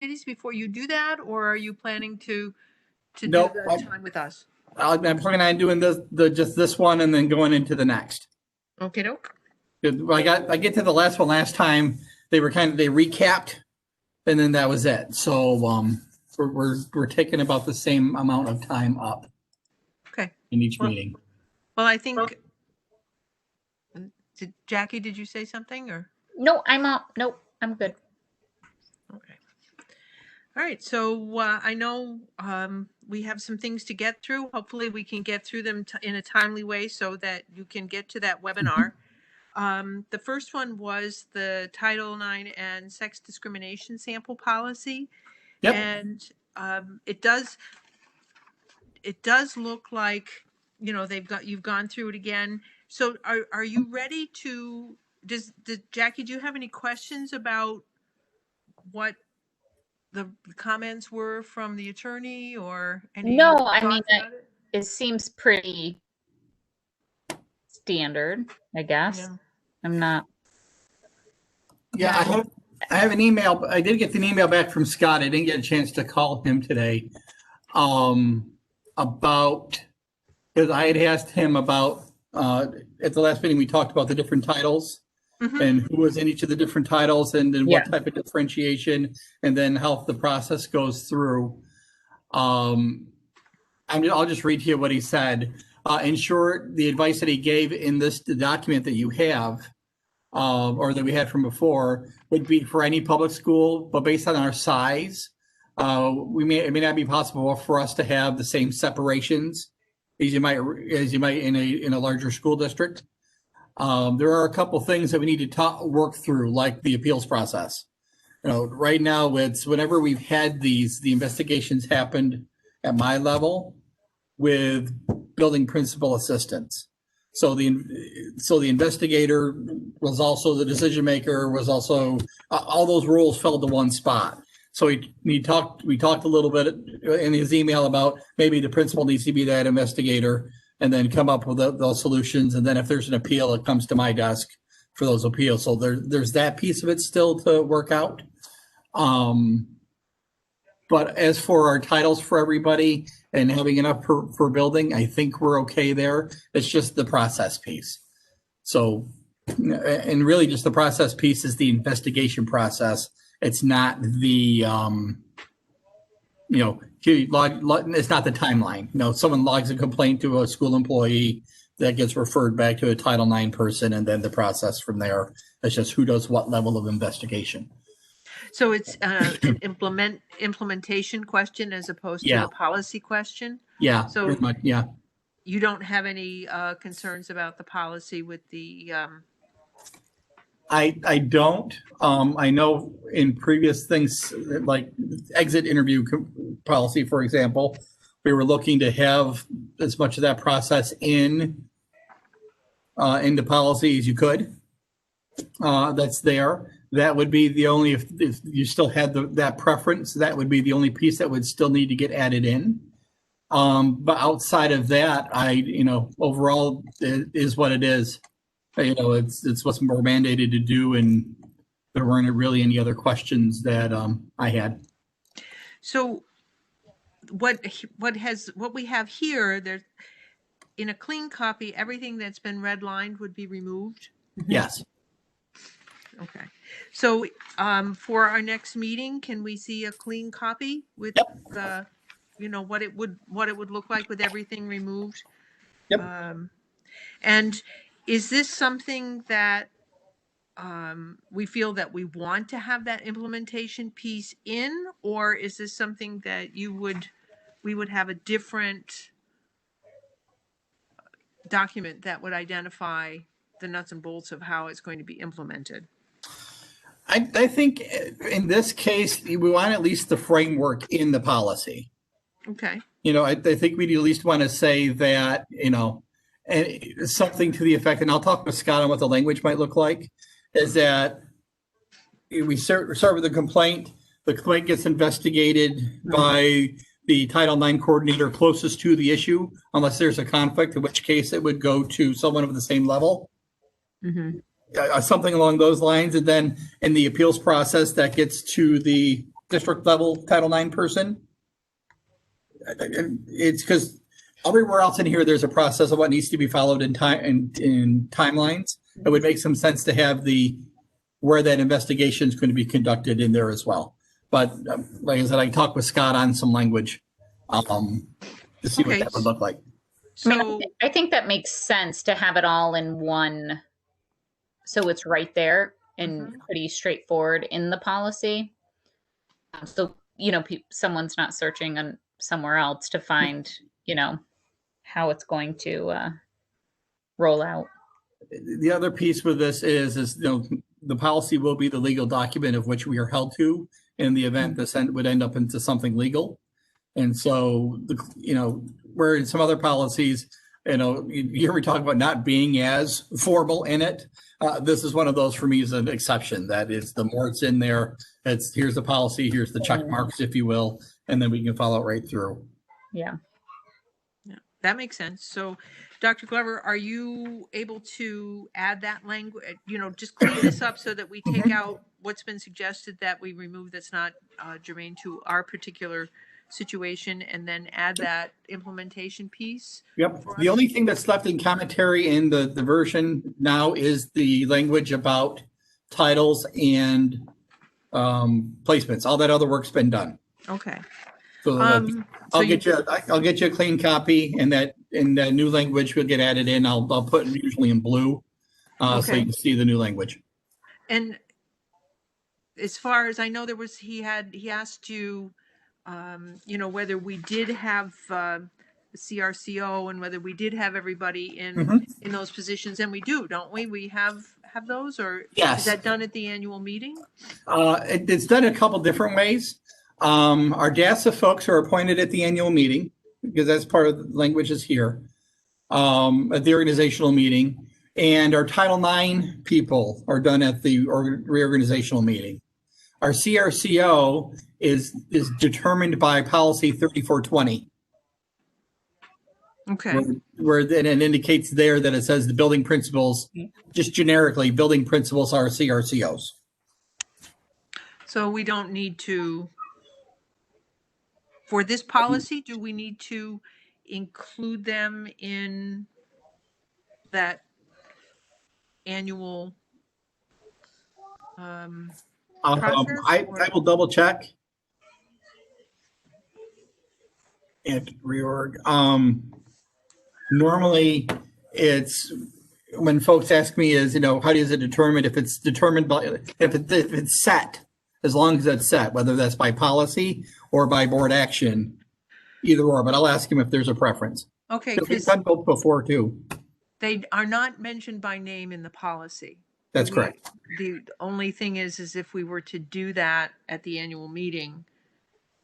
committees before you do that, or are you planning to do Nope, the time with us? I'm planning on doing just this one and then going into the next. Okay, doke. I get to the last one last time. They recapped, and then that was it. So we're taking about the same amount of time up Okay. in each meeting. Well, I think. Jackie, did you say something or? No, nope, I'm good. Okay. All right. So I know we have some things to get through. Hopefully we can get through them in a timely way so that you can get to that webinar. The first one was the Title IX and sex discrimination sample policy. Yep. And it does look like, you've gone through it again. So are you ready to, Jackie, do you have any questions about what the comments were from the attorney or any? No, I mean, it seems pretty standard, I guess. Yeah. I'm not. Yeah, I have an email. I did get an email back from Scott. I didn't get a chance to call him today. About, because I had asked him about at the last meeting we talked about the different titles and who was in each of the different titles and then what type of differentiation and then how the process goes through. I'll just read to you what he said. In short, the advice that he gave in the document that you have or that we had from before would be for any public school, but based on our size, it may not be possible for us to have the same separations as you might in a larger school district. There are a couple things that we need to work through, like the appeals process. Right now it's whenever we've had the investigations happened at my level with building principal assistants. So the investigator was also the decision maker, was also all those roles fell to one spot. So we talked a little bit in his email about maybe the principal needs to be that investigator and then come up with those solutions. And then if there's an appeal, it comes to my desk for those appeals. So there's that piece of it still to work out. But as for our titles for everybody and having enough for building, I think we're okay there. It's just the process piece. So, and really just the process piece is the investigation process. It's not the, it's not the timeline. Someone logs a complaint to a school employee that gets referred back to a Title IX person, and then the process from there. It's just who does what level of investigation. So it's an implementation question as opposed to the policy question? Yeah, so pretty much, yeah. You don't have any concerns about the policy with the... I don't. I know in previous things, like exit interview policy, for example, we were looking to have as much of that process in the policy as you could. That's there. That would be the only, if you still had that preference, that would be the only piece that would still need to get added in. But outside of that, overall it is what it is. It's what's more mandated to do, and there weren't really any other questions that I had. So what we have here, there's in a clean copy, everything that's been redlined would be removed? Yes. Okay. So for our next meeting, can we see a clean copy with the, what it would look like with everything removed? Yep. And is this something that we feel that we want to have that implementation piece in, or is this something that we would have a different document that would identify the nuts and bolts of how it's going to be implemented? I think in this case, we want at least the framework in the policy. Okay. I think we'd at least want to say that, and something to the effect, and I'll talk with Scott on what the language might look like, is that we start with a complaint. The complaint gets investigated by the Title IX coordinator closest to the issue, unless there's a conflict, in which case it would go to someone of the same level. Something along those lines. And then in the appeals process, that gets to the district level Title IX person. It's because everywhere else in here, there's a process of what needs to be followed in time in timelines. It would make some sense to have where that investigation is going to be conducted in there as well. But like I said, I talked with Scott on some language to see what Okay. that would look like. I mean, So, I think that makes sense to have it all in one, so it's right there and Mhm. pretty straightforward in the policy. So, someone's not searching on somewhere else to find, how it's going to roll out. The other piece with this is the policy will be the legal document of which we are held to in the event this would end up into something legal. And so, where in some other policies, you hear me talk about not being as formal in it. This is one of those for me as an exception. That is, the more it's in there, here's the policy, here's the check marks, if you will, and then we can follow it right through. Yeah. yeah, that makes sense. So, Dr. Glover, are you able to add that language, just clean this up so that we take out what's been suggested that we remove that's not germane to our particular situation, and then add that implementation piece? Yep. for The us? only thing that's left in commentary in the version now is the language about titles and placements. All that other work's been done. Okay. So I'll get you a clean copy, and that in the new language will get added in. I'll put it usually in blue, so Okay. you can see the new language. And as far as I know, he asked you, whether we did have the CRCO and whether we did have everybody in those positions, and we do, don't we? We have those, or Yes. is that done at the annual meeting? It's done a couple different ways. Our DASA folks are appointed at the annual meeting because that's part of the languages here at the organizational meeting. And our Title IX people are done at the reorganizational meeting. Our CRCO is determined by policy 3420. Okay. Where then it indicates there that it says the building principals, just generically, building principals are CRCOs. So we don't need to, for this policy, do we need to include them in that annual process? I will double check. And reorg. Normally, it's when folks ask me is, how does it determine if it's determined by, if it's set, as long as it's set, whether that's by policy or by board action, either or, but I'll ask him if there's a preference. Okay, We've because done both before too. they are not mentioned by name in the policy. That's correct. The only thing is if we were to do that at the annual meeting,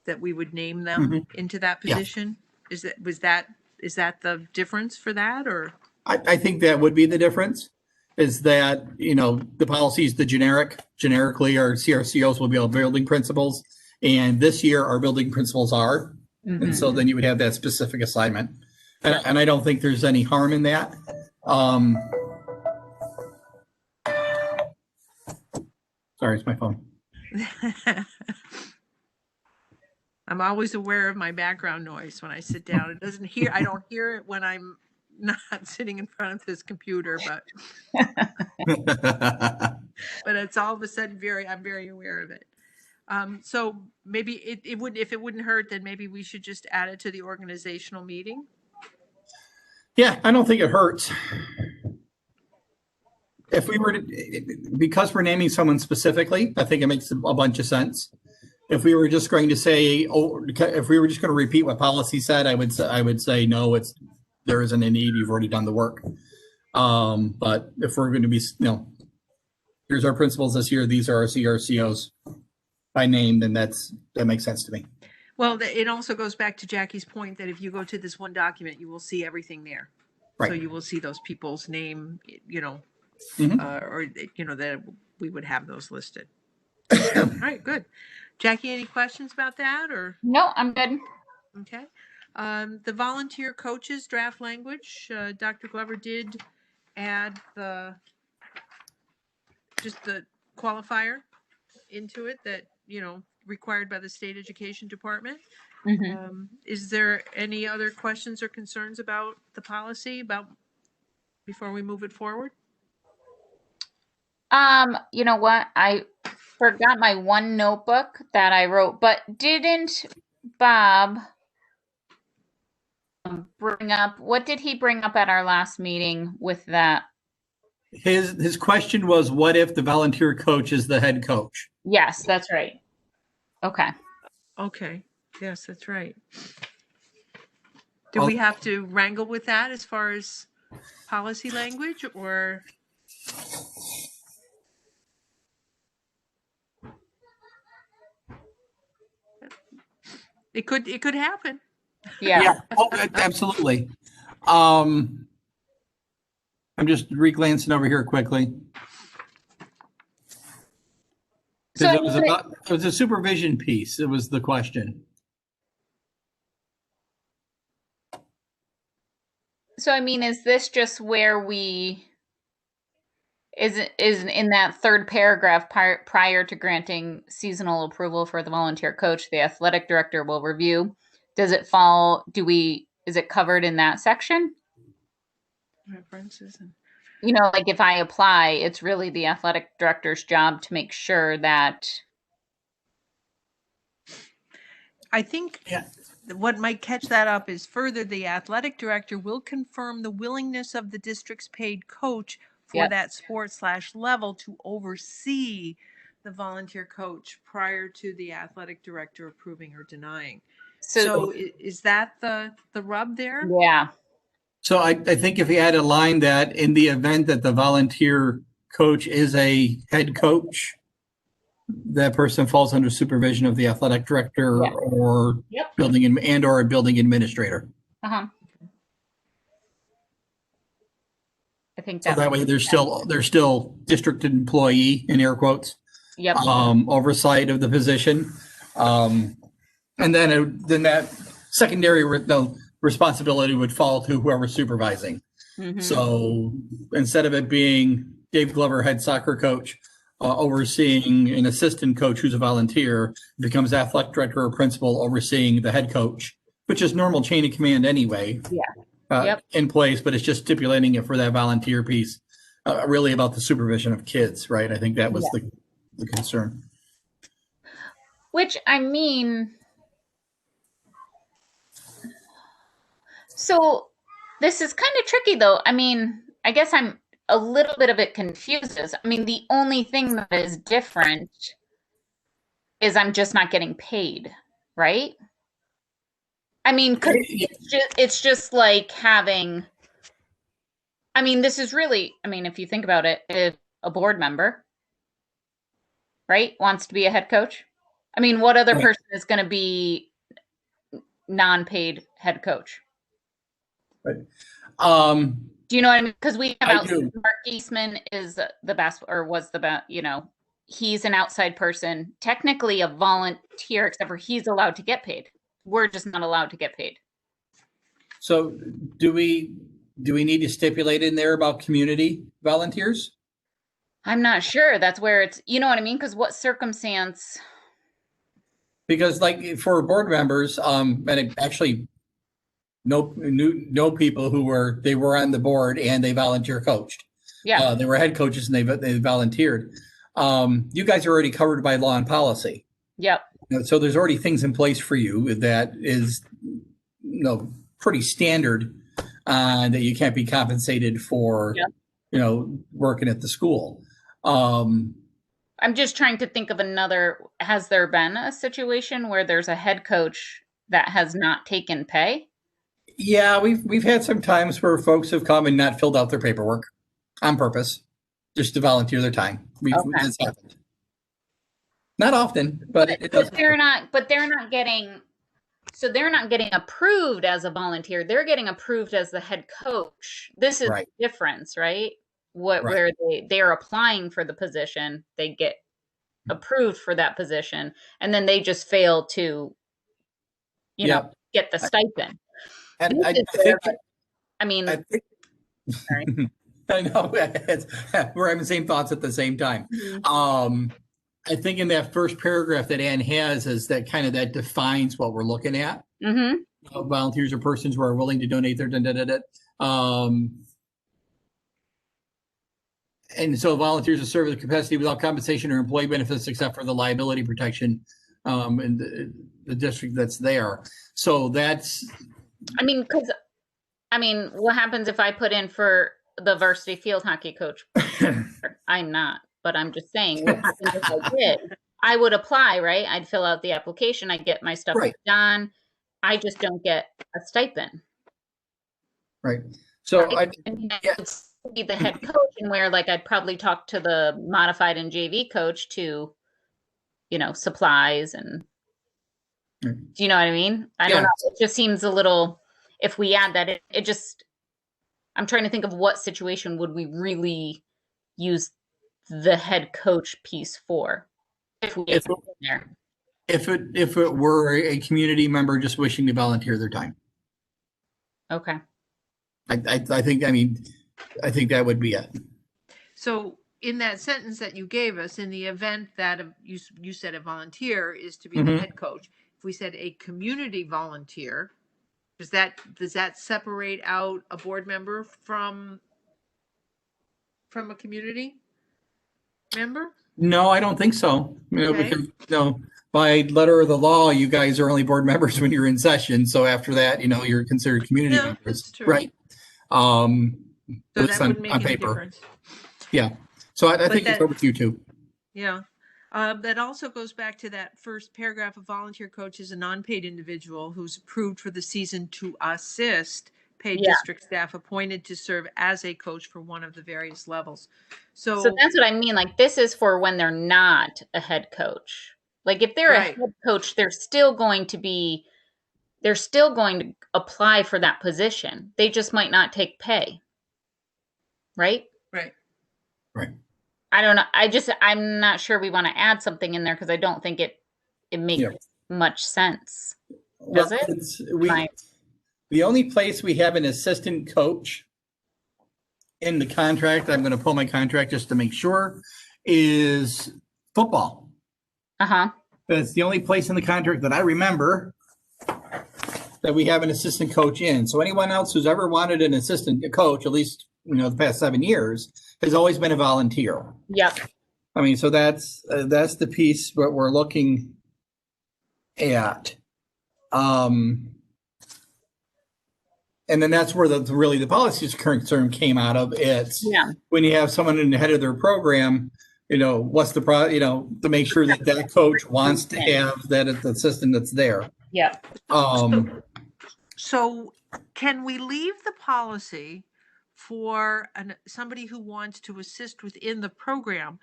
that we would name them into that Yeah. position? Is that the difference for that, or? I think that would be the difference, is that, the policies, generically our CRCOs will be all building principals. And this year our building principals are. And so then you would have that specific assignment. And I don't think there's any harm in that. Sorry, it's my phone. I'm always aware of my background noise when I sit down. I don't hear it when I'm not sitting in front of this computer, but it's all of a sudden I'm very aware of it. So maybe it would, if it wouldn't hurt, then maybe we should just add it to the organizational meeting. Yeah, I don't think it hurts. If we were to, because we're naming someone specifically, I think it makes a bunch of sense. If we were just going to say, if we were just going to repeat what policy said, I would say no. There isn't a need. You've already done the work. But if we're going to be, here's our principals this year. These are our CRCOs by name. Then that makes sense to me. Well, it also goes back to Jackie's point that if you go to this one document, you will see everything there. Right. So you will see those people's name, or that we would have those listed. All right, good. Jackie, any questions about that, or? No, I'm good. Okay. The volunteer coaches draft language, Dr. Glover did add just the qualifier into it that, required by the state education department. Mhm. Is there any other questions or concerns about the policy before we move it forward? You know what? I forgot my one notebook that I wrote, but didn't Bob bring up, what did he bring up at our last meeting with that? His question was, what if the volunteer coach is the head coach? Yes, that's right. Okay. Okay, yes, that's right. Do we have to wrangle with that as far as policy language, or? It could happen. Yeah. Oh, absolutely. I'm just re-glancing over here quickly. So, It was a supervision piece. It was the question. so I mean, is this just where we is in that third paragraph prior to granting seasonal approval for the volunteer coach, the athletic director will review. Does it fall? Is it covered in that section? References and You know, like if I apply, it's really the athletic director's job to make sure that. I think Yeah. what might catch that up is further, the athletic director will confirm the willingness of the district's paid coach for Yep. that sport/level to oversee the volunteer coach prior to the athletic director approving or denying. So is that the rub there? Yeah. So I think if you add a line that in the event that the volunteer coach is a head coach, that person falls under supervision of the athletic director Yeah. or Yep. or a building administrator. Uh-huh. I think So that way there's still district employee in air quotes Yep. Oversight of the position. And then that secondary responsibility would fall to whoever's supervising. Mhm. So instead of it being Dave Glover, head soccer coach, overseeing an assistant coach who's a volunteer, it becomes athletic director or principal overseeing the head coach, which is normal chain of command anyway. Yeah. Yep. In place, but it's just stipulating it for that volunteer piece, really about the supervision of kids, right? I think that was the concern. Which, I mean, so this is kind of tricky though. I mean, I guess I'm a little bit of it confuses. I mean, the only thing that is different is I'm just not getting paid, right? I mean, 'cause it's just like having, I mean, this is really, I mean, if you think about it, if a board member, right, wants to be a head coach, I mean, what other Right. person is going to be non-paid head coach? Right. Do you know what I mean? Because we have I out do. Mark Eastman is the best, or was the best, you know, he's an outside person, technically a volunteer, except for he's allowed to get paid. We're just not allowed to get paid. So do we need to stipulate in there about community volunteers? I'm not sure. That's where it's, you know what I mean? Because what circumstance? Because like for board members, and it actually know people who were on the board and they volunteer coached. Yeah. They were head coaches and they volunteered. You guys are already covered by law and policy. Yep. So there's already things in place for you that is, pretty standard, that you can't be compensated for, working at the school. I'm just trying to think of another. Has there been a situation where there's a head coach that has not taken pay? Yeah, we've had some times where folks have come and not filled out their paperwork on purpose, just to volunteer their time. That's happened. Not often, but it does. But they're not getting. So they're not getting approved as a volunteer. They're getting approved as the head coach. This is Right. the difference, right? Right. Where they're applying for the position, they get approved for that position, and then they just fail to, Yep. get the stipend. And I This is think, where- I mean, I think, sorry. I know we're having the same thoughts at the same time. Mhm. I think in that first paragraph that Ann has is that kind of that defines what we're looking at. Mm-hmm. Volunteers are persons who are willing to donate their and so volunteers to serve in the capacity without compensation or employee benefits except for the liability protection in the district that's there. So that's I mean, what happens if I put in for the varsity field hockey coach? I'm not, but I'm just saying, what happens if I did? I would apply, right? I'd fill out the application, I'd get my stuff Right. done. I just don't get a stipend. right. So Right? I mean, I would still be the head coach, and where like I'd probably talk to the modified and JV coach to, supplies and. Right. Do you know what I mean? I don't know. It just seems a little. If we add that, it just. I'm trying to think of what situation would we really use the head coach piece for if we If- put it in there. if it were a community member just wishing to volunteer their time, Okay. I think that would be it. So in that sentence that you gave us, in the event that you said a volunteer is to be the Mhm. head coach, if we said a community volunteer, does that separate out a board member from a community member? No, I don't think so. Okay. Because by letter of the law, you guys are only board members when you're in session. So after that, you're considered community Yeah, members, that's true. right? So At that least wouldn't make on any paper. difference. Yeah. So I think it's that- over to you too. Yeah. That also goes back to that first paragraph. A volunteer coach is a non-paid individual who's approved for the season to assist paid Yeah. district staff appointed to serve as a coach for one of the various levels. So, So that's what I mean. Like, this is for when they're not a head coach. Like, if they're Right. a head coach, they're still going to apply for that position. They just might not take pay. Right? right. Right. I don't know. I'm not sure we want to add something in there because I don't think it makes Yeah. much sense. Does it? Fine. The only place we have an assistant coach in the contract, I'm going to pull my contract just to make sure, is football. Uh-huh. That's the only place in the contract that I remember that we have an assistant coach in. So anyone else who's ever wanted an assistant coach, at least, the past 7 years, has always been a volunteer. Yep. I mean, so that's the piece what we're looking at. And then that's where the policy's concern came out of. It's Yeah. when you have someone in the head of their program, what's the to make sure that coach wants to have that assistant that's there. Yep. So can we leave the policy for somebody who wants to assist within the program?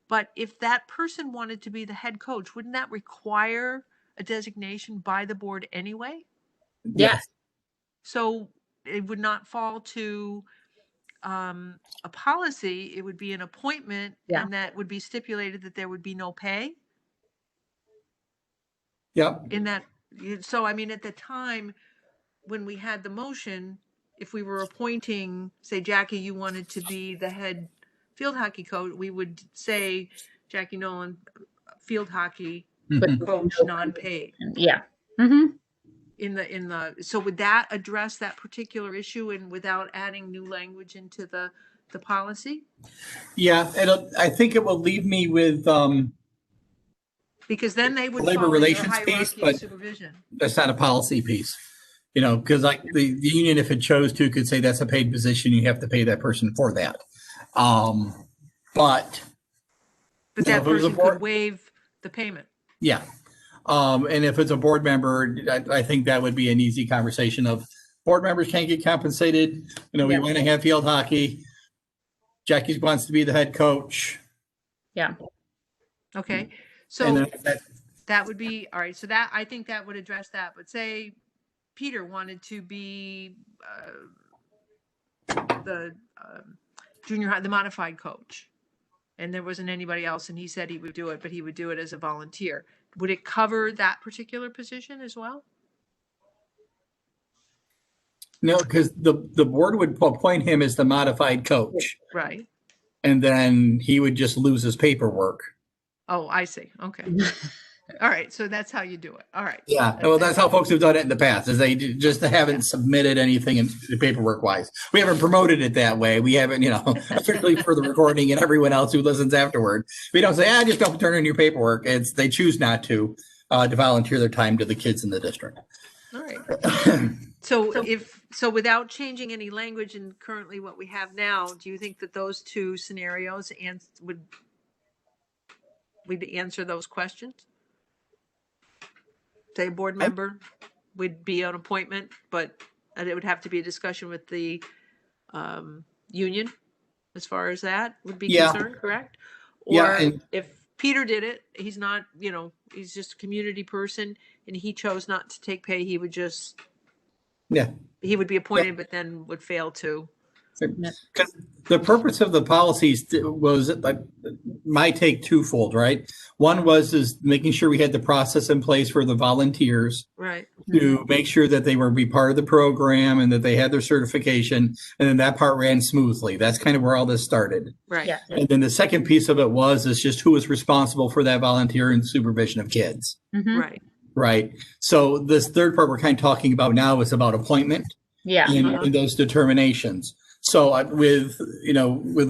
But if that person wanted to be the head coach, wouldn't that require a designation by the board anyway? Yes. So it would not fall to a policy. It would be an appointment, Yeah. and that would be stipulated that there would be no pay Yep. in that. So, I mean, at the time when we had the motion, if we were appointing, say, Jackie, you wanted to be the head field hockey coach, we would say, Jackie Nolan, field hockey coach, non-paid. Yeah. Mm-hmm. So would that address that particular issue and without adding new language into the policy? Yeah, I think it will leave me with Because then they would Labor follow your relations piece, hierarchy of but- supervision. that's not a policy piece. Because like the union, if it chose to, could say that's a paid position, you have to pay that person for that. But But Yeah, that if it was a person board- could waive the payment. yeah. And if it's a board member, I think that would be an easy conversation of board members can't get compensated. We Yeah. want to have field hockey. Jackie wants to be the head coach. Yeah. Okay, And so that, that would be, all right, so that, I think that would address that. But say Peter wanted to be the junior high, the modified coach, and there wasn't anybody else, and he said he would do it, but he would do it as a volunteer. Would it cover that particular position as well? no, because the board would appoint him as the modified coach. Right. And then he would just lose his paperwork. Oh, I see. Okay. All right. So that's how you do it. All right. Yeah, well, that's how folks have done it in the past, is they just haven't submitted anything in paperwork wise. We haven't promoted it that way. We haven't, especially for the recording and everyone else who listens afterward. We don't say, just don't turn in your paperwork. They choose not to volunteer their time to the kids in the district. All right. So without changing any language and currently what we have now, do you think that those two scenarios would answer those questions? Say a board member would be an appointment, but it would have to be a discussion with the union as far as that would be concerned, correct? Or if Peter did it, he's not, he's just a community person and he chose not to take pay, he would just, he would be appointed, but then would fail to. Because the purpose of the policies was, my take, twofold, right? One was making sure we had the process in place for the volunteers, right, to make sure that they were be part of the program and that they had their certification, and then that part ran smoothly. That's kind of where all this started. right, Yeah. And then the second piece of it is just who was responsible for that volunteer and supervision of kids. Mhm. right. Right. So this third part we're kind of talking about now is about appointment. Yeah. And those determinations. So with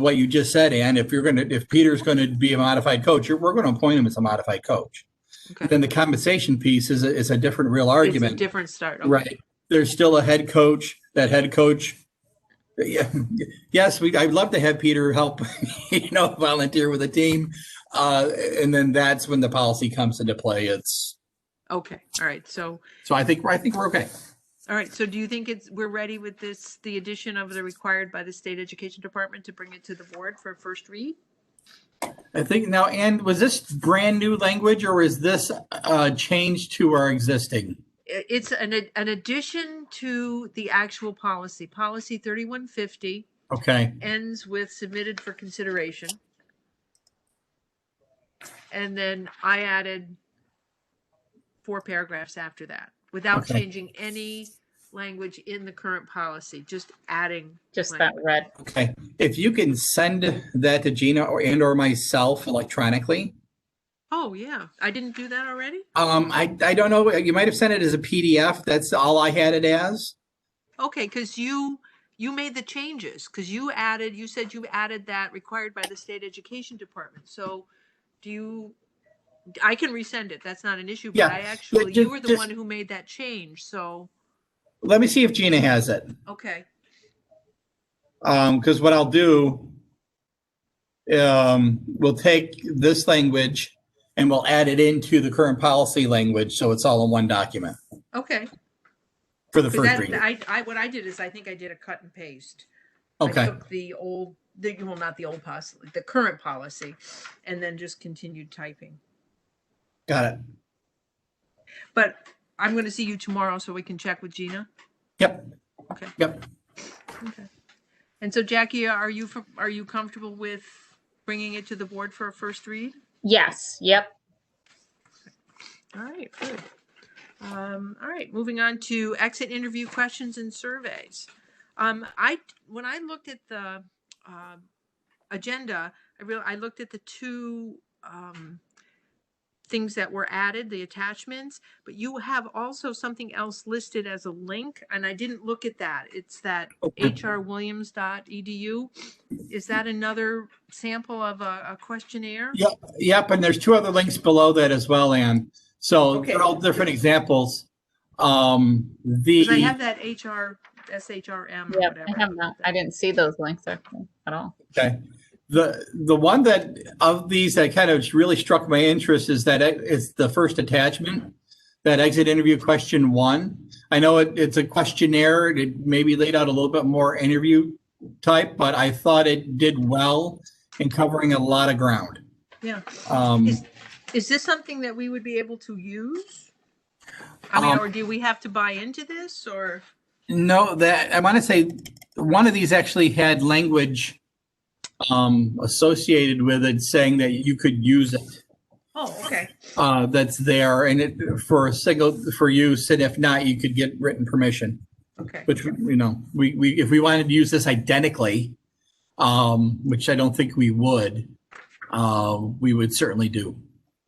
what you just said, Ann, if Peter's going to be a modified coach, we're going to appoint him as a modified coach. Okay. Then the compensation piece is a different real argument. It's a different start. Okay. Right. There's still a head coach. That head coach. Yeah. Yes, I'd love to have Peter help, volunteer with a team. And then that's when the policy comes into play. Okay. All right. So I think we're okay. all right. So do you think we're ready with the addition of the required by the state education department to bring it to the board for first read? I think now, Ann, was this brand new language or is this change to our existing? It's an addition to the actual policy. Policy 3150 Okay. ends with submitted for consideration. And then I added 4 paragraphs after that without changing any language in the current policy, just adding Just language. that red. Okay. If you can send that to Gina or myself electronically. Oh yeah. I didn't do that already? I don't know. You might have sent it as a PDF. That's all I had it as. Okay, because you made the changes because you said you added that required by the state education department. So I can resend it. That's not an issue, but Yeah, you were the one who made that change. So let me see if Gina has it. okay. Because what I'll do, we'll take this language and we'll add it into the current policy language. So it's all in one document Okay. for the 'Cause first that, reading. what I did is I think I did a cut and paste. Okay. I took not the old policy, the current policy, and then just continued typing. Got it. But I'm going to see you tomorrow so we can check with Gina. Yep. Okay. Yep. Okay. And so Jackie, are you comfortable with bringing it to the board for a first read? Yes. Yep. All right, good. All right, moving on to exit interview questions and surveys. When I looked at the agenda, I looked at the 2 things that were added, the attachments, but you have also something else listed as a link, and I didn't look at that. It's that hrwilliams.edu. Is that another sample of a questionnaire? Yep. And there's 2 other links below that as well, Ann. So Okay. they're all different examples. Because I have that SHRM or Yep. whatever. I have that. I didn't see those links actually at all. Okay. The one that of these that kind of really struck my interest is that it's the first attachment, that exit interview question 1. I know it's a questionnaire. It maybe laid out a little bit more interview type, but I thought it did well in covering a lot of ground. Yeah. Um, Is this something that we would be able to use? I mean, or do we have to buy into this or? No, that I want to say one of these actually had language associated with it saying that you could use it. Oh, okay. That's there and it for use, and if not, you could get written permission. Okay. Which we if we wanted to use this identically, which I don't think we would, we would certainly do.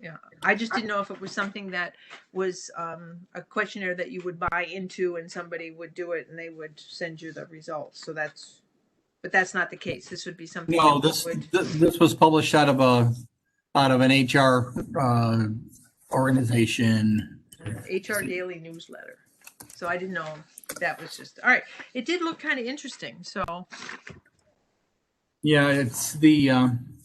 Yeah, I just didn't know if it was something that was a questionnaire that you would buy into and somebody would do it and they would send you the results. So but that's not the case. This would be something. No, that would, this was published out of an HR organization. HR Daily newsletter. So I didn't know that was just all right. It did look kind of interesting. So Yeah, it's the. I'm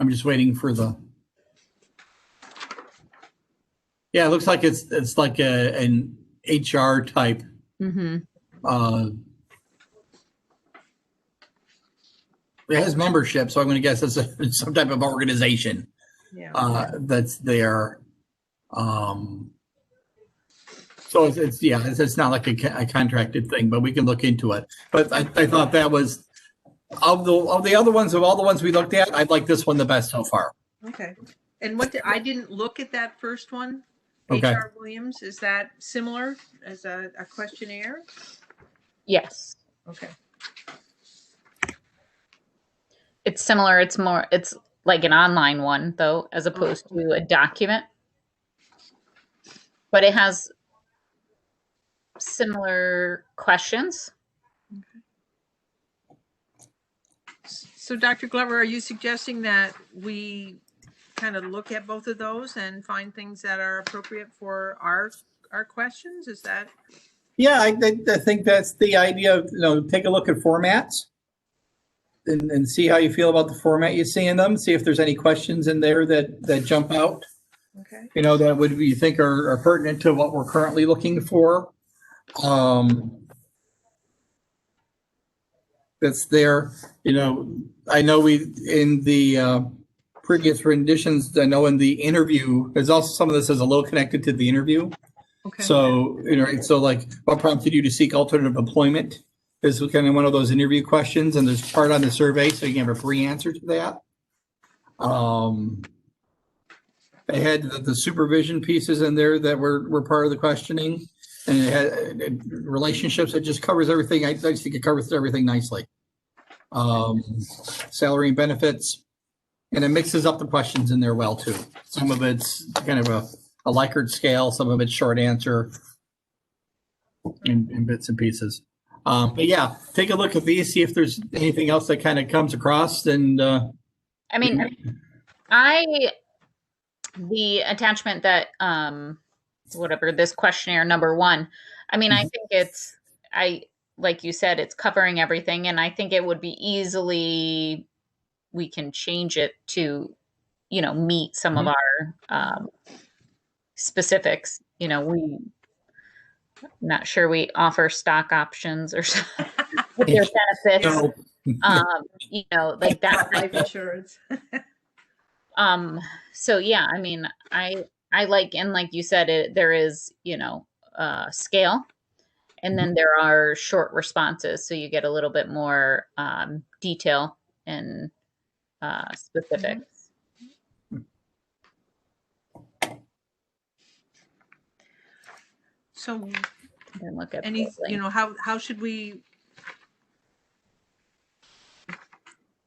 just waiting for the. Yeah, it looks like it's like an HR type. Mm-hmm. It has membership, so I'm going to guess it's some type of organization yeah. that's there. So it's not like a contracted thing, but we can look into it. But I thought that was of the other ones, of all the ones we looked at, I like this one the best so far. Okay. And I didn't look at that first one. Okay. HR Williams, is that similar as a questionnaire? Yes. Okay. It's similar. It's like an online one though, as opposed to a document. But it has similar questions. So Dr. Glover, are you suggesting that we kind of look at both of those and find things that are appropriate for our questions? Is that? Yeah, I think that's the idea of, take a look at formats and see how you feel about the format you see in them. See if there's any questions in there that jump out, Okay. that would you think are pertinent to what we're currently looking for. That's there. I know in the previous renditions, I know in the interview, there's also some of this is a little connected to the interview. Okay. So, so like what prompted you to seek alternative employment is kind of one of those interview questions, and there's part on the survey, so you can have a free answer to that. They had the supervision pieces in there that were part of the questioning, and it had relationships. It just covers everything. I just think it covers everything nicely. Salary and benefits, and it mixes up the questions in there well too. Some of it's kind of a Likert scale, some of it's short answer in bits and pieces. But yeah, take a look at these, see if there's anything else that kind of comes across. And I mean, the attachment that whatever this questionnaire number 1, I mean, I think like you said, it's covering everything, and I think it would be easily, we can change it to meet some of our specifics. We not sure we offer stock options or something with their benefits. Like that Life insurance. So yeah, I mean, I like, and like you said, there is scale, and then there are short responses, so you get a little bit more detail and specifics. So And look at any, the link. how should we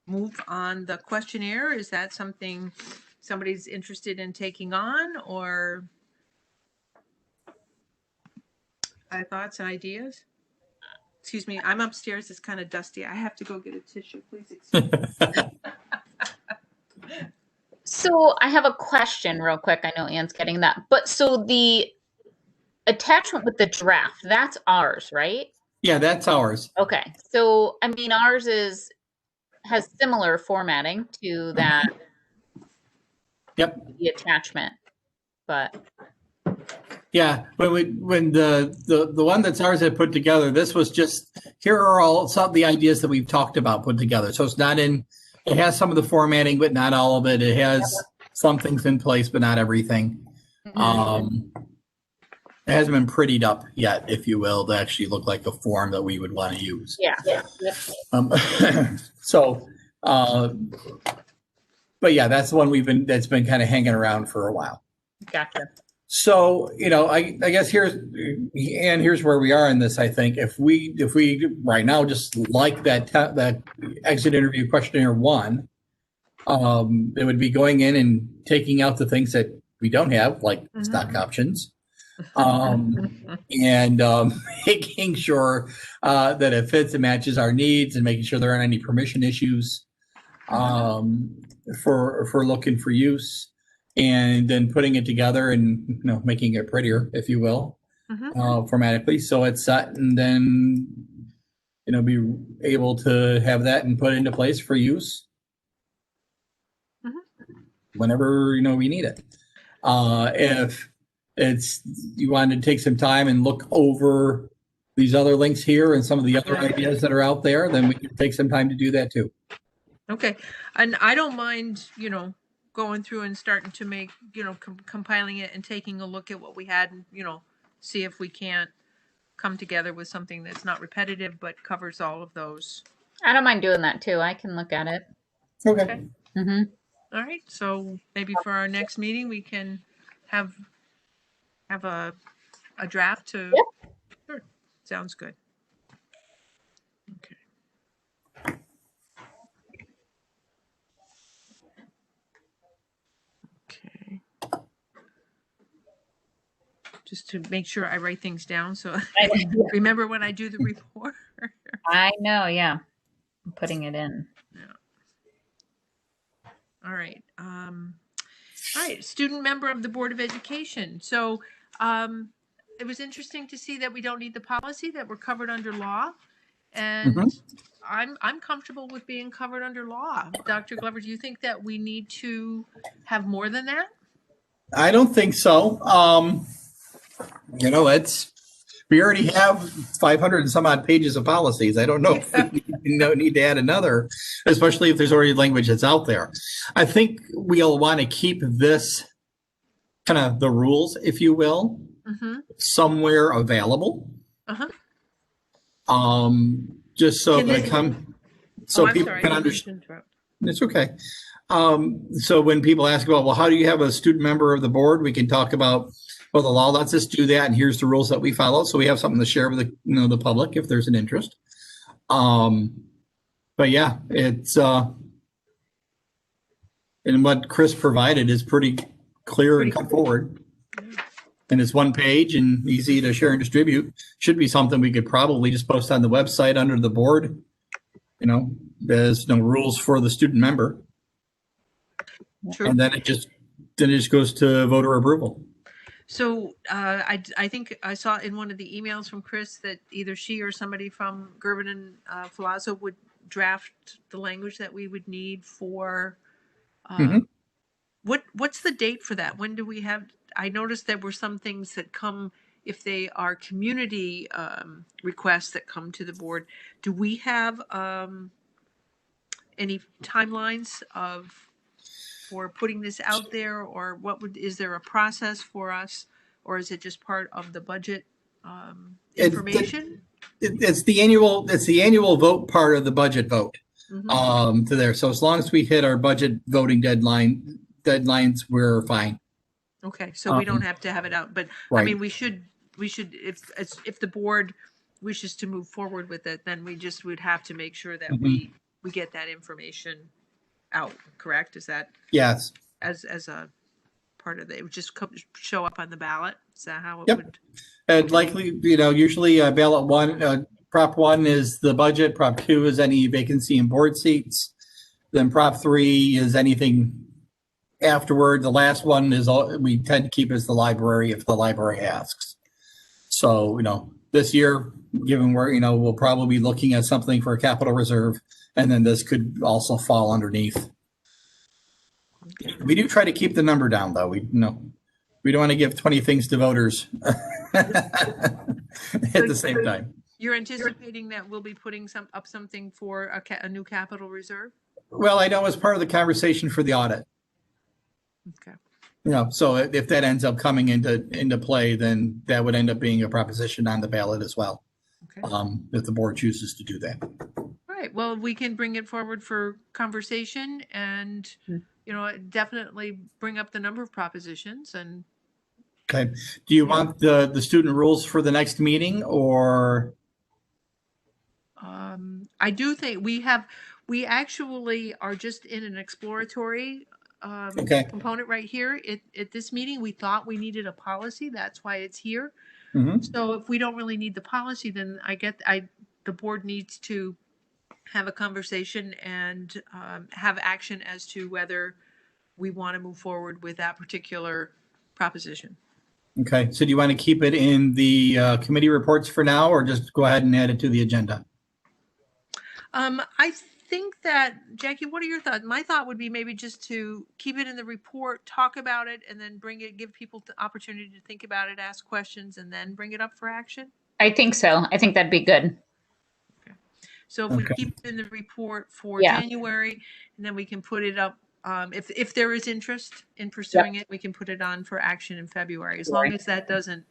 move on the questionnaire? Is that something somebody's interested in taking on, or thoughts and ideas? Excuse me, I'm upstairs. It's kind of dusty. I have to go get a tissue. Please excuse me. So I have a question real quick. I know Ann's getting that. But so the attachment with the draft, that's ours, right? Yeah, that's ours. Okay. So, I mean, ours has similar formatting to that. Yep. The attachment, but. Yeah, when the one that's ours had put together, this was just, here are all some of the ideas that we've talked about put together. So it's not it has some of the formatting, but not all of it. It has some things in place, but not everything. It hasn't been prettied up yet, if you will, to actually look like a form that we would want to use. Yeah. So, but yeah, that's the one that's been kind of hanging around for a while. Gotcha. So, I guess here's where we are in this. I think if we right now just like that exit interview questionnaire one, it would be going in and taking out the things that we don't have, like stock options, and making sure that it fits and matches our needs, and making sure there aren't any permission issues for looking for use, and then putting it together and making it prettier, if you will, formatically, so it's set, and then be able to have that and put into place for use whenever we need it. If you want to take some time and look over these other links here and some of the other ideas that are out there, then we can take some time to do that too. Okay. And I don't mind, going through and starting to make, compiling it and taking a look at what we had and, see if we can't come together with something that's not repetitive, but covers all of those. I don't mind doing that too. I can look at it. Okay. Mm-hmm. All right. So maybe for our next meeting, we can have a draft to. Yeah. Sure. Sounds good. Okay. Okay. Just to make sure I write things down so I remember when I do the report. I know, yeah. I'm putting it in. Yeah. All right. All right. Student member of the Board of Education. So it was interesting to see that we don't need the policy, that we're covered under law. And I'm comfortable with being covered under law. Dr. Glover, do you think that we need to have more than that? I don't think so. We already have 500 and some odd pages of policies. I don't know if we need to add another, especially if there's already language that's out there. I think we'll want to keep this kind of the rules, if you will, somewhere available. Just so people can understand. It's okay. So when people ask about, well, how do you have a student member of the board? We can talk about, well, the law lets us do that, and here's the rules that we follow. So we have something to share with the public if there's an interest. But yeah, it's and what Chris provided is pretty clear and come forward. And it's one page and easy to share and distribute. Should be something we could probably just post on the website under the board. There's no rules for the student member. True. And then it just goes to voter approval. So I think I saw in one of the emails from Chris that either she or somebody from Gervin and Filazzo would draft the language that we would need for. What's the date for that? When do we have? I noticed there were some things that come if they are community requests that come to the board. Do we have any timelines for putting this out there, or is there a process for us, or is it just part of the budget information? It's the annual vote part of the budget vote to there. So as long as we hit our budget voting deadlines, we're fine. Okay, so we don't have to have it out, but right. I mean, we should if the board wishes to move forward with it, then we'd have to make sure that we get that information out. Correct? Is that yes? As a part of it would just show up on the ballot. Is that how it would? And likely, usually ballot one, prop 1 is the budget. Prop 2 is any vacancy in board seats. Then prop 3 is anything afterward. The last one is we tend to keep as the library if the library asks. So, this year, given where, we'll probably be looking at something for a capital reserve, and then this could also fall underneath. We do try to keep the number down, though. We don't want to give 20 things to voters at the same time. You're anticipating that we'll be putting something for a new capital reserve? Well, I know as part of the conversation for the audit. Okay. So if that ends up coming into play, then that would end up being a proposition on the ballot as well. Okay. If the board chooses to do that. All right. Well, we can bring it forward for conversation and, definitely bring up the number of propositions and Okay. Do you want the student rules for the next meeting or? I do think we actually are just in an exploratory Okay. component right here. At this meeting, we thought we needed a policy. That's why it's here. Mhm. So if we don't really need the policy, then the board needs to have a conversation and have action as to whether we want to move forward with that particular proposition. Okay. So do you want to keep it in the committee reports for now or just go ahead and add it to the agenda? I think that, Jackie, what are your thoughts? My thought would be maybe just to keep it in the report, talk about it, and then give people the opportunity to think about it, ask questions, and then bring it up for action. I think so. I think that'd be good. So if we Okay. keep it in the report for Yeah. January, and then we can put it up, if there is interest in pursuing it, we can put it on for action in February, as long Right. as that doesn't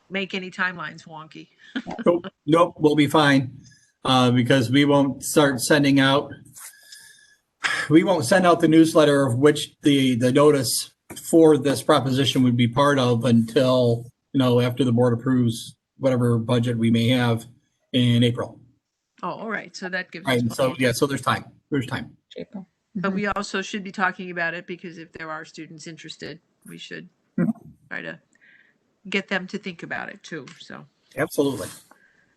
make any timelines wonky. Nope, we'll be fine. Because we won't send out the newsletter of which the notice for this proposition would be part of until, after the board approves whatever budget we may have in April. Oh, all right. So that gives Right. us So, plenty. yeah, so there's time. There's time. April. But we also should be talking about it because if there are students interested, we should try to get them to think about it too. Absolutely.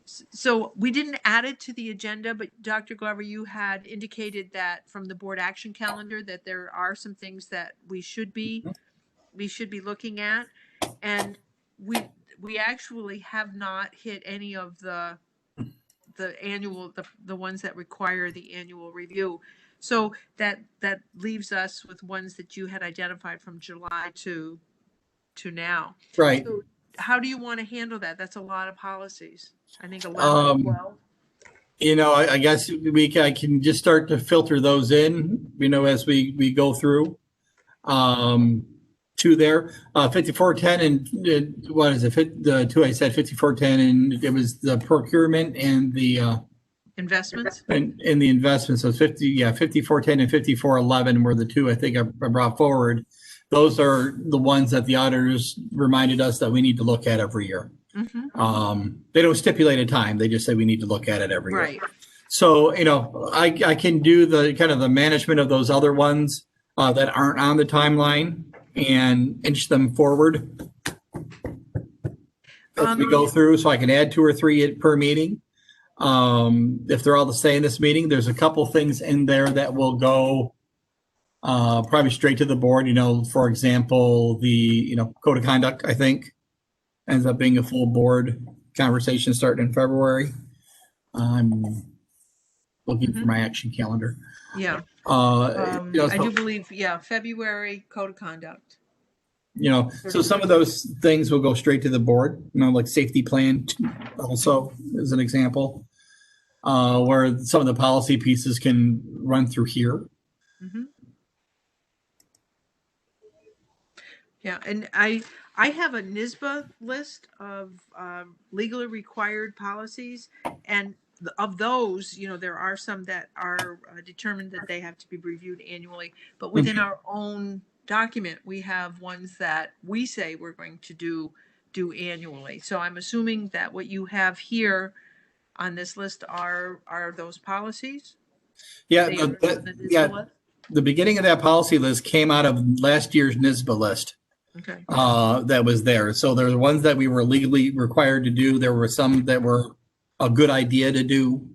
So we didn't add it to the agenda, but Dr. Glover, you had indicated that from the board action calendar that there are some things that we should be looking at. And we actually have not hit any of the ones that require the annual review. So that leaves us with ones that you had identified from July to now. Right. So how do you want to handle that? That's a lot of policies. I think 11, 12. I guess I can just start to filter those in, as we go through. To there, 5410 and what is it? The two I said 5410 and it was the procurement and the Investments. and the investments. So 5410 and 5411 were the two I think I brought forward. Those are the ones that the auditors reminded us that we need to look at every year. Mm-hmm. They don't stipulate a time. They just say we need to look at it every year. Right. So, I can do the kind of the management of those other ones that aren't on the timeline and inch them forward as we go through. So I can add 2 or 3 per meeting. If they're all the same this meeting, there's a couple things in there that will go probably straight to the board. For example, the, code of conduct, I think, ends up being a full board conversation starting in February. I'm looking for my action calendar. Yeah. So, I do believe, February code of conduct. so some of those things will go straight to the board, like safety plan also as an example, where some of the policy pieces can run through here. Mm-hmm. Yeah, and I have a NISBA list of legally required policies, and of those, there are some that are determined that they have to be reviewed annually. But within our own document, we have ones that we say we're going to do annually. So I'm assuming that what you have here on this list are those policies. Yeah, They are on the NISBA list? the beginning of that policy list came out of last year's NISBA list. Okay. That was there. So there were ones that we were legally required to do. There were some that were a good idea to do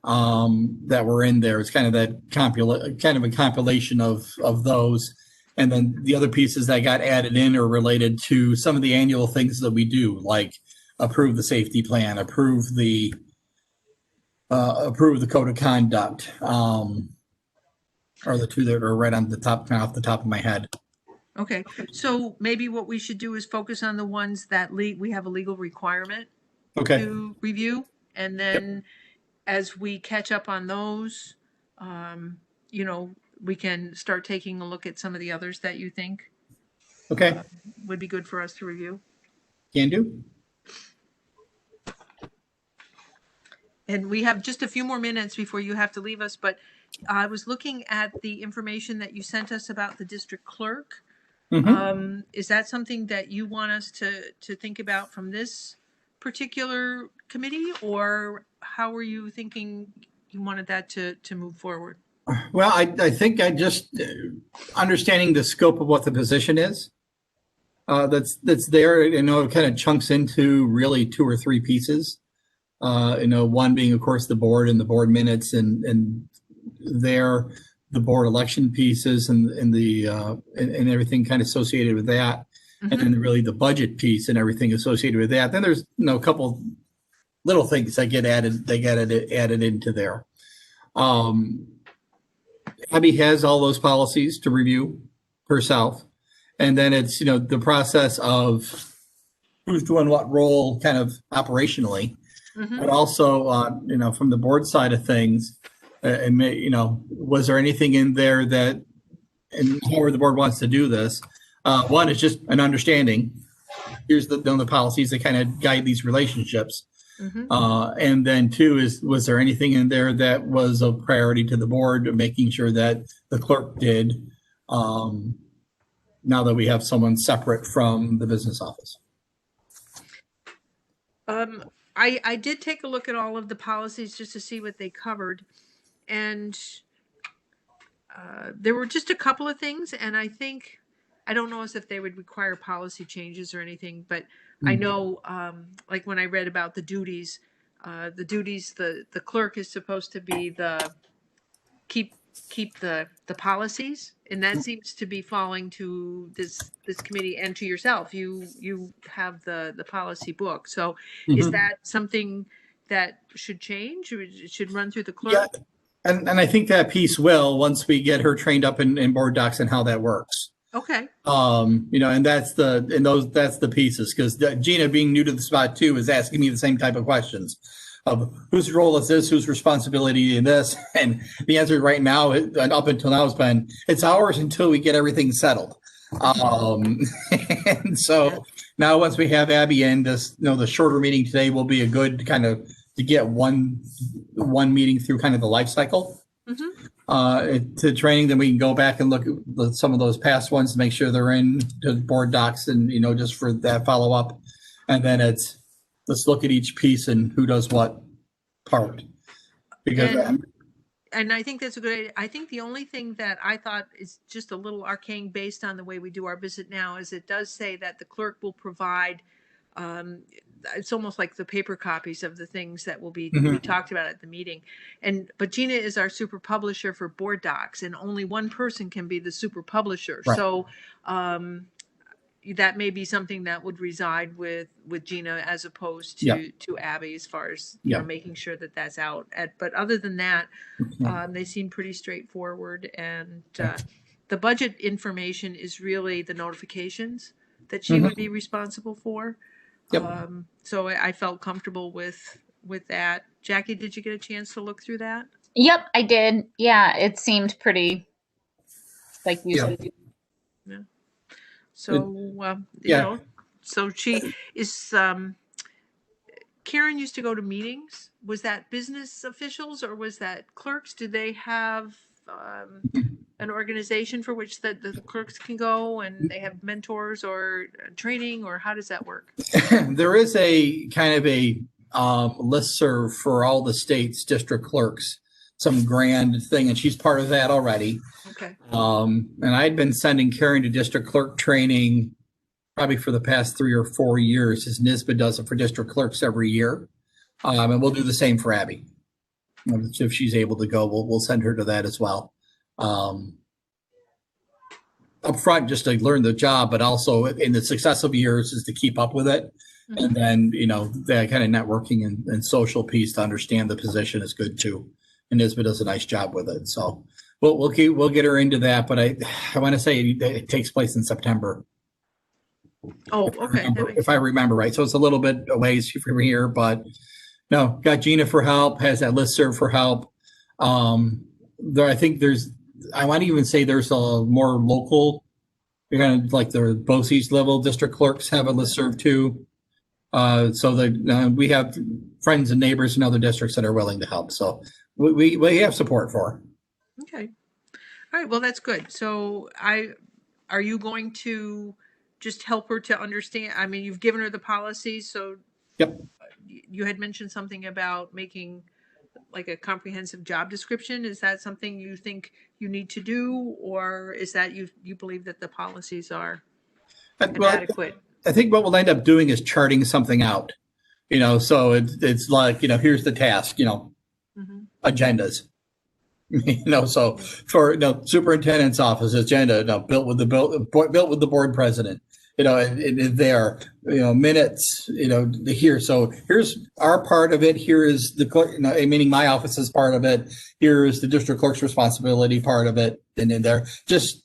that were in there. It's kind of a compilation of those. And then the other pieces that got added in are related to some of the annual things that we do, like approve the safety plan, approve the code of conduct, are the two that are right on the top, off the top of my head. Okay, so maybe what we should do is focus on the ones that we have a legal requirement to review. And then as we catch up on those, we can start taking a look at some of the others that you think would be good for us to review. Can do. And we have just a few more minutes before you have to leave us, but I was looking at the information that you sent us about the district clerk. Is that something that you want us to think about from this particular committee, or how were you thinking you wanted that to move forward? Well, I think I just understanding the scope of what the position is. That's there. You know, it kind of chunks into really 2 or 3 pieces. You know, one being, of course, the board and the board minutes, and there the board election pieces and the and everything kind of associated with that, and then really the budget piece and everything associated with that. Then there's, you know, a couple little things that get added. They get added into there. Abby has all those policies to review herself. And then it's, you know, the process of who's doing what role kind of operationally, but also, you know, from the board side of things, and, you know, was there anything in there that, and however the board wants to do this, one is just an understanding. Here's the policies that kind of guide these relationships. And then 2 is, was there anything in there that was a priority to the board, making sure that the clerk did, now that we have someone separate from the business office? I did take a look at all of the policies just to see what they covered, and there were just a couple of things, and I don't know as if they would require policy changes or anything, but I know, like when I read about the duties, the clerk is supposed to be keep the policies, and that seems to be falling to this committee and to yourself. You have the policy book. So is that something that should change, or it should run through the clerk? Yeah. And I think that piece will, once we get her trained up in board docs and how that works. Okay. You know, and that's the pieces, because Gina, being new to the spot too, is asking me the same type of questions of whose role is this, whose responsibility in this, and the answer right now, and up until now, has been it's ours until we get everything settled. And so now, once we have Abby in, this, you know, the shorter meeting today will be a good kind of to get one meeting through kind of the life cycle. To training, then we can go back and look at some of those past ones to make sure they're in the board docs, and, you know, just for that follow up. And then it's, let's look at each piece and who does what part. Because and I think that's a good idea. I think the only thing that I thought is just a little arcane based on the way we do our visit now is it does say that the clerk will provide, it's almost like the paper copies of the things that will be we talked about at the meeting. But Gina is our super publisher for board docs, and only one person can be the super publisher. Right. So that may be something that would reside with Gina as opposed to Abby, as far as you know, making sure that that's out. But other than that, they seem pretty straightforward. And the budget information is really the notifications that she would be responsible for. So I felt comfortable with that. Jackie, did you get a chance to look through that? Yep, I did. Yeah, it seemed pretty like you said. Yeah. So you know, so she is. Karen used to go to meetings. Was that business officials or was that clerks? Do they have an organization for which the clerks can go, and they have mentors or training, or how does that work? There is a kind of a listserv for all the state's district clerks, some grand thing, and she's part of that already. Okay. And I'd been sending Karen to district clerk training probably for the past 3 or 4 years, as NISBA does it for district clerks every year. And we'll do the same for Abby. If she's able to go, we'll send her to that as well. Up front, just to learn the job, but also in the successive years is to keep up with it. And then, you know, that kind of networking and social piece to understand the position is good too. And NISBA does a nice job with it. So we'll get her into that. But I want to say it takes place in September. Oh, okay. If I remember right. So it's a little bit a ways from here, but no, got Gina for help, has that listserv for help. I think I want to even say there's a more local, kind of like the BOCES level district clerks have a listserv too. So that we have friends and neighbors in other districts that are willing to help. So we have support for her. Okay. All right. Well, that's good. So I are you going to just help her to understand? I mean, you've given her the policies, so Yep. you had mentioned something about making like a comprehensive job description. Is that something you think you need to do, or is that you believe that the policies are Well, inadequate? I think what we'll end up doing is charting something out, so it's like, here's the task, Mhm. agendas. So for superintendent's office agenda, built with the board president, there, minutes, here. So here's our part of it. Here is the clerk, meaning my office's part of it. Here is the district clerk's responsibility part of it, and in there, just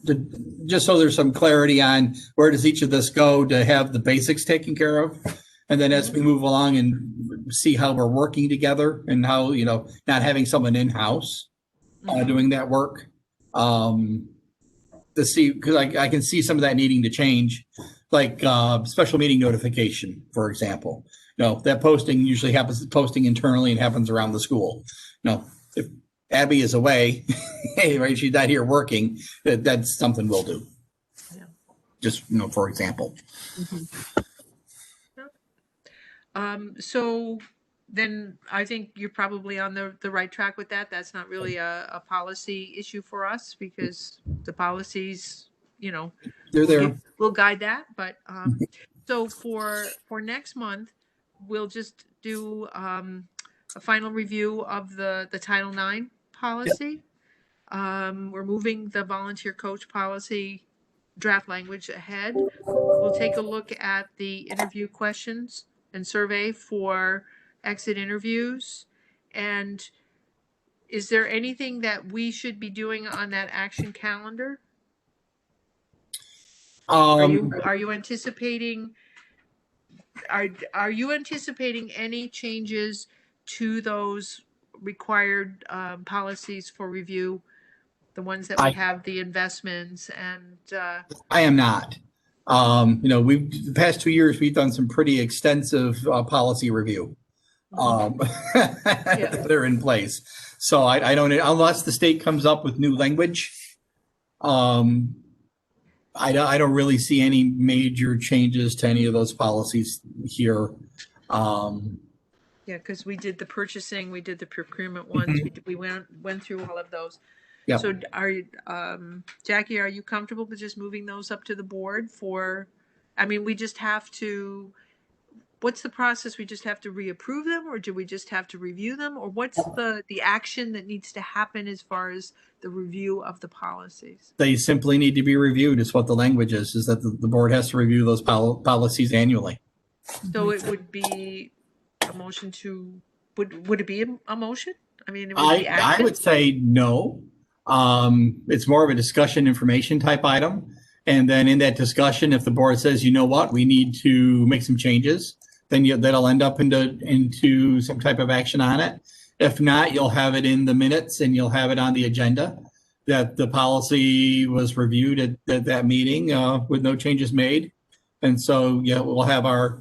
so there's some clarity on where does each of this go to have the basics taken care of. And then as we move along and see how we're working together and how, not having someone in-house doing that work, to see, because I can see some of that needing to change, like special meeting notification, for example. That posting usually happens, posting internally and happens around the school. If Abby is away, right, she's not here working, that's something we'll do. Yeah. Just, for example. So then I think you're probably on the right track with that. That's not really a policy issue for us because the policies, They're there. we'll guide that. But so for next month, we'll just do a final review of the Title IX policy. We're moving the volunteer coach policy draft language ahead. We'll take a look at the interview questions and survey for exit interviews. And is there anything that we should be doing on that action calendar? Are you anticipating are you anticipating any changes to those required policies for review? The ones that we have the investments and I am not. The past 2 years, we've done some pretty extensive policy review that are in place. So I don't, unless the state comes up with new language, I don't really see any major changes to any of those policies here. Yeah, because we did the purchasing, we did the procurement ones, we went through all of those. Yeah. So are you, Jackie, are you comfortable with just moving those up to the board for, I mean, we just have to, what's the process? We just have to reapprove them, or do we just have to review them? Or what's the action that needs to happen as far as the review of the policies? They simply need to be reviewed, is what the language is that the board has to review those policies annually. So it would be a motion to, would it be a motion? I mean, it would be action? I would say no. It's more of a discussion information type item. And then in that discussion, if the board says, you know what, we need to make some changes, then that'll end up into some type of action on it. If not, you'll have it in the minutes and you'll have it on the agenda that the policy was reviewed at that meeting with no changes made. And so, yeah, we'll have our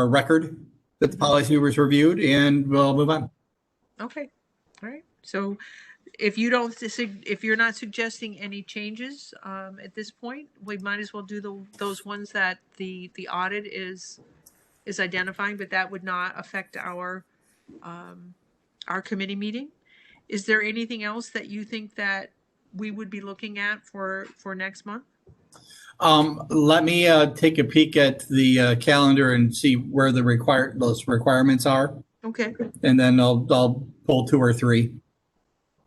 record that the policy was reviewed, and we'll move on. Okay, all right. So if you're not suggesting any changes at this point, we might as well do those ones that the audit is identifying, but that would not affect our committee meeting. Is there anything else that you think that we would be looking at for next month? Let me take a peek at the calendar and see where those requirements are. Okay. And then I'll pull 2 or 3,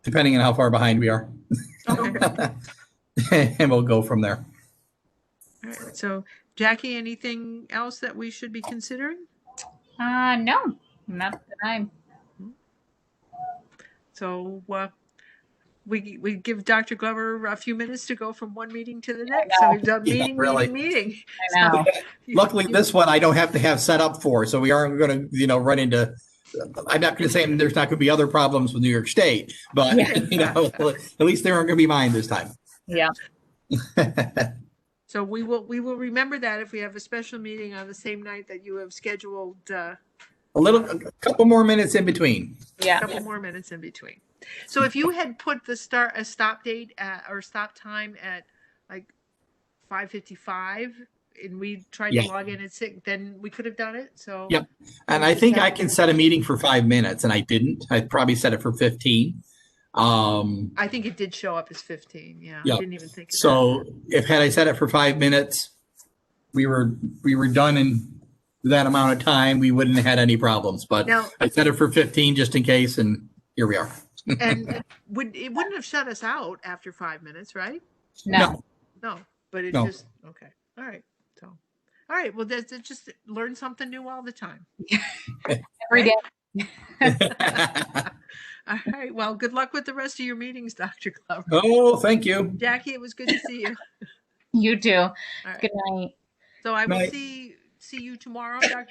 depending on how far behind we are. Okay. And we'll go from there. All right. So, Jackie, anything else that we should be considering? No, not that I'm. So we give Dr. Glover a few minutes to go from one meeting to the next. So we've done meeting. I know. Luckily, this one I don't have to have set up for, so we aren't going to, run into. I'm not going to say there's not going to be other problems with New York State, but at least they aren't going to be mine this time. Yeah. So we will remember that if we have a special meeting on the same night that you have scheduled a couple more minutes in between. A Yeah. couple more minutes in between. So if you had put a stop date or stop time at like 5:55 and we tried Yeah. to log in at 6, then we could have done it. So Yep. And I think I can set a meeting for 5 minutes, and I didn't. I probably set it for 15. I think it did show up as 15. Yeah. Yeah. I didn't even think of that. So if had I set it for 5 minutes, we were done in that amount of time, we wouldn't have had any problems. But Now, I set it for 15 just in case, and here we are. and it wouldn't have shut us out after 5 minutes, right? No. No, but it No. just okay. All right. So, all right. Well, that's just learn something new all the time. Every day. All right. Well, good luck with the rest of your meetings, Dr. Glover. Oh, thank you. Jackie, it was good to see you. You too. All right. Good night. So I will Night. see you tomorrow, Dr.